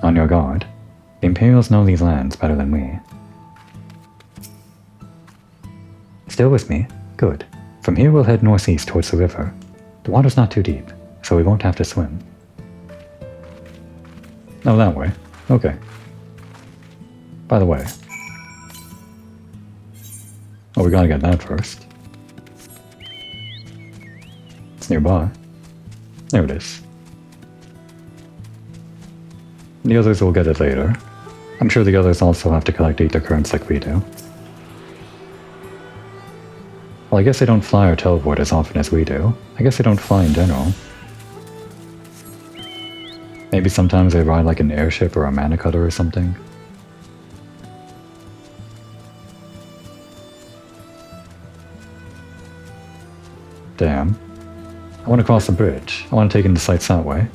On your guard. The Imperials know these lands better than we. Still with me? Good. From here we'll head northeast towards the river. The water's not too deep, so we won't have to swim. Oh, that way. Okay. By the way. Oh, we gotta get that first. It's nearby. There it is. The others will get it later. I'm sure the others also have to collect ether currents like we do. Well, I guess they don't fly or teleport as often as we do. I guess they don't fly in general. Maybe sometimes they ride like an airship or a mana cutter or something. Damn. I want to cross the bridge. I want to take in the sights that way.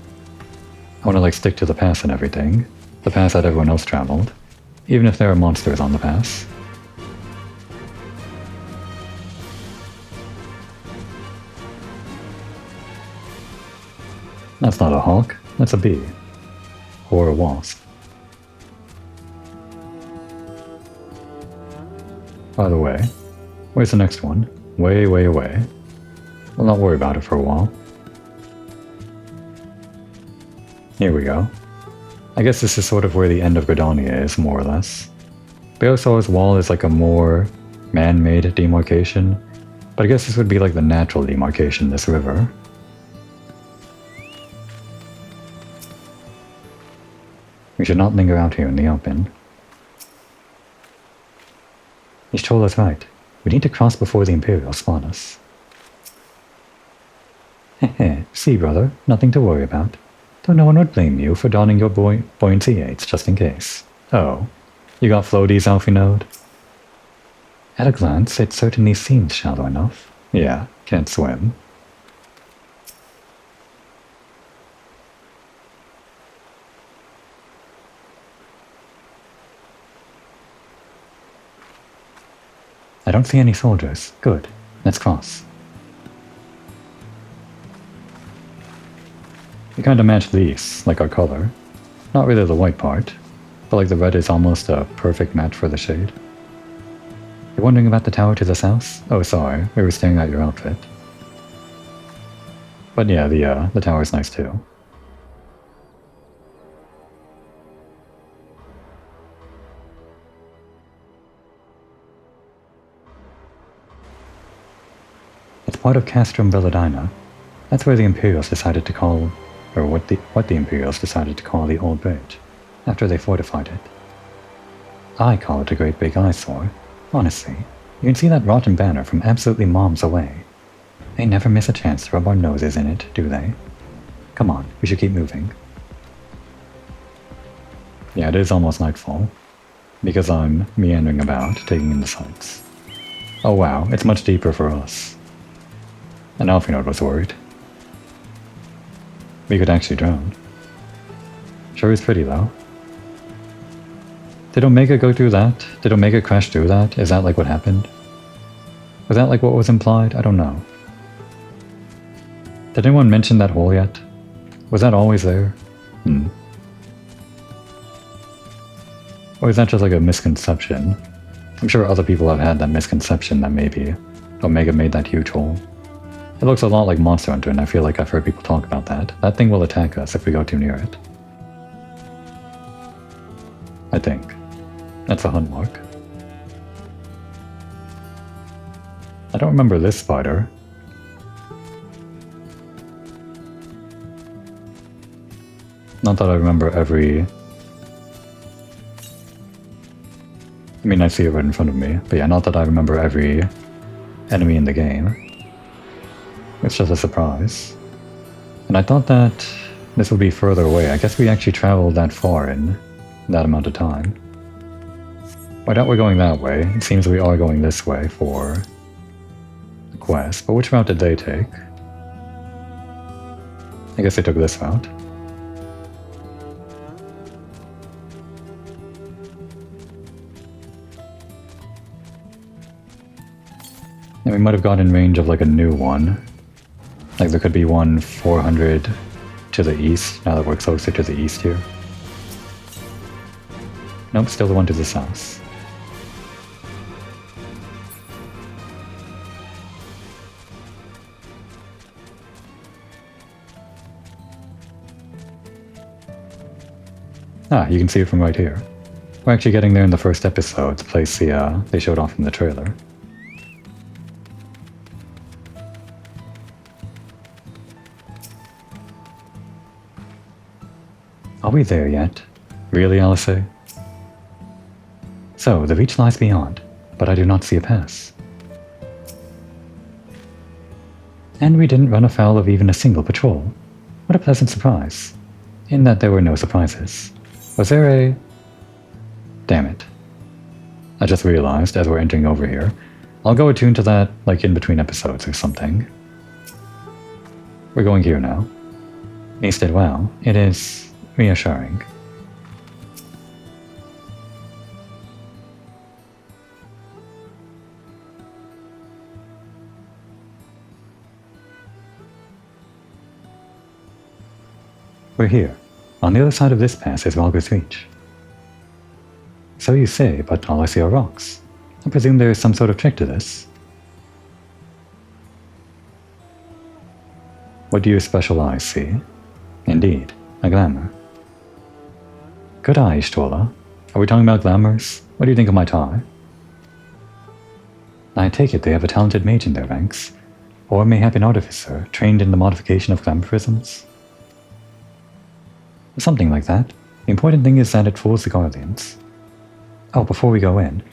I want to like stick to the pass and everything. The pass that everyone else traveled. Even if there are monsters on the pass. That's not a hawk, that's a bee. Or a wasp. By the way, where's the next one? Way, way away. We'll not worry about it for a while. Here we go. I guess this is sort of where the end of Gridania is, more or less. Beosaur's wall is like a more man-made demarcation, but I guess this would be like the natural demarcation, this river. We should not linger out here in the open. Ishtola's right. We need to cross before the Imperials spot us. Heh, see, brother, nothing to worry about. Though no one would blame you for donning your buoyancy aids just in case. Oh, you got floaties, Alfie Node? At a glance, it certainly seems shallow enough. Yeah, can't swim. I don't see any soldiers. Good. Let's cross. We kinda match these, like our color. Not really the white part, but like the red is almost a perfect match for the shade. You're wondering about the tower to the south? Oh, sorry, we were staring at your outfit. But yeah, the tower's nice too. It's part of Castrum Belladina. That's where the Imperials decided to call, or what the Imperials decided to call the Old Bridge, after they fortified it. I call it a great big eyesore. Honestly, you can see that rotten banner from absolutely mom's away. They never miss a chance to rub our noses in it, do they? Come on, we should keep moving. Yeah, it is almost nightfall, because I'm meandering about, taking in the sights. Oh wow, it's much deeper for us. And Alfie was worried. We could actually drown. Sure is pretty though. Did Omega go through that? Did Omega crash through that? Is that like what happened? Was that like what was implied? I don't know. Did anyone mention that hole yet? Was that always there? Or is that just like a misconception? I'm sure other people have had that misconception that maybe Omega made that huge hole. It looks a lot like Monster Hunter, and I feel like I've heard people talk about that. That thing will attack us if we go too near it. I think. That's a hunt mark. I don't remember this spider. Not that I remember every... I mean, I see it right in front of me, but yeah, not that I remember every enemy in the game. It's just a surprise. And I thought that this would be further away. I guess we actually traveled that far in that amount of time. I doubt we're going that way. It seems we are going this way for the quest. But which route did they take? I guess they took this route. And we might have got in range of like a new one. Like there could be one 400 to the east, now that we're closer to the east here. Nope, still the one to the south. Ah, you can see it from right here. We're actually getting there in the first episode, the place they showed off in the trailer. Are we there yet? Really, Alice? So, the reach lies beyond, but I do not see a pass. And we didn't run afoul of even a single patrol. What a pleasant surprise. In that there were no surprises. Was there a... Damn it. I just realized as we're entering over here. I'll go attune to that, like in between episodes or something. We're going here now. Ace did well. It is... reassuring. We're here. On the other side of this pass is Valga's Reach. So you say, but all I see are rocks. I presume there is some sort of trick to this. What do your special eyes see? Indeed, a glamour. Good eye, Ishtola. Are we talking about glamours? What do you think of my tie? I take it they have a talented mage in their ranks, or mayhap an artificer trained in the modification of glamour prisms? Something like that. The important thing is that it fools the Guardians. Oh, before we go in,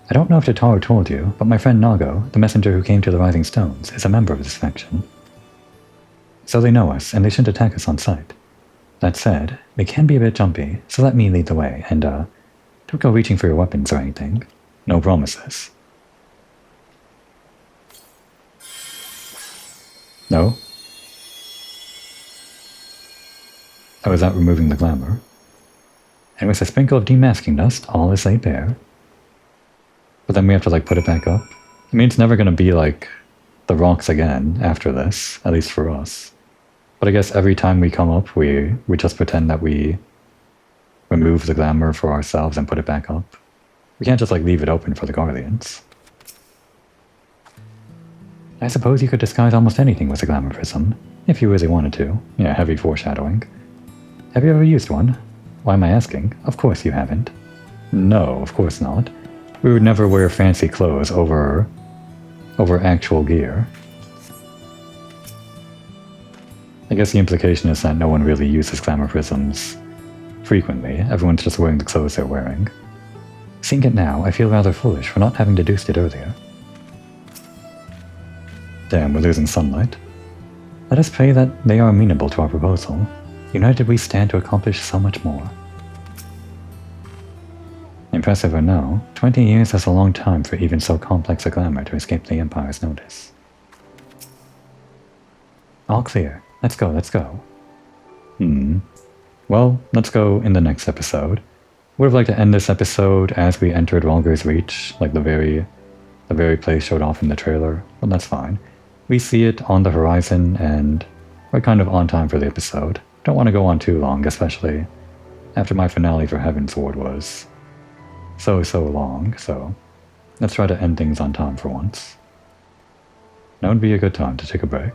I don't know if Tataru told you, but my friend Nago, the messenger who came to the Rising Stones, is a member of this faction. So they know us, and they shouldn't attack us on sight. That said, they can be a bit jumpy, so let me lead the way, and don't go reaching for your weapons or anything. No promises. No? Oh, is that removing the glamour? And with a sprinkle of demasking dust, all is laid bare. But then we have to, like, put it back up? I mean, it's never gonna be, like, the rocks again after this, at least for us. But I guess every time we come up, we just pretend that we remove the glamour for ourselves and put it back up. We can't just, like, leave it open for the Guardians. I suppose you could disguise almost anything with a glamour prism, if you really wanted to. Yeah, heavy foreshadowing. Have you ever used one? Why am I asking? Of course you haven't. No, of course not. We would never wear fancy clothes over actual gear. I guess the implication is that no one really uses glamour prisms frequently. Everyone's just wearing the clothes they're wearing. Seeing it now, I feel rather foolish for not having deduced it earlier. Damn, we're losing sunlight. Let us pray that they are amenable to our proposal. United we stand to accomplish so much more. Impressive or no, 20 years is a long time for even so complex a glamour to escape the Empire's notice. All clear. Let's go, let's go. Well, let's go in the next episode. Would have liked to end this episode as we entered Rhalgr's Reach, like the very place showed off in the trailer, but that's fine. We see it on the horizon, and we're kind of on time for the episode. Don't want to go on too long, especially after my finale for Heaven's Ward was so long, so let's try to end things on time for once. Now would be a good time to take a break.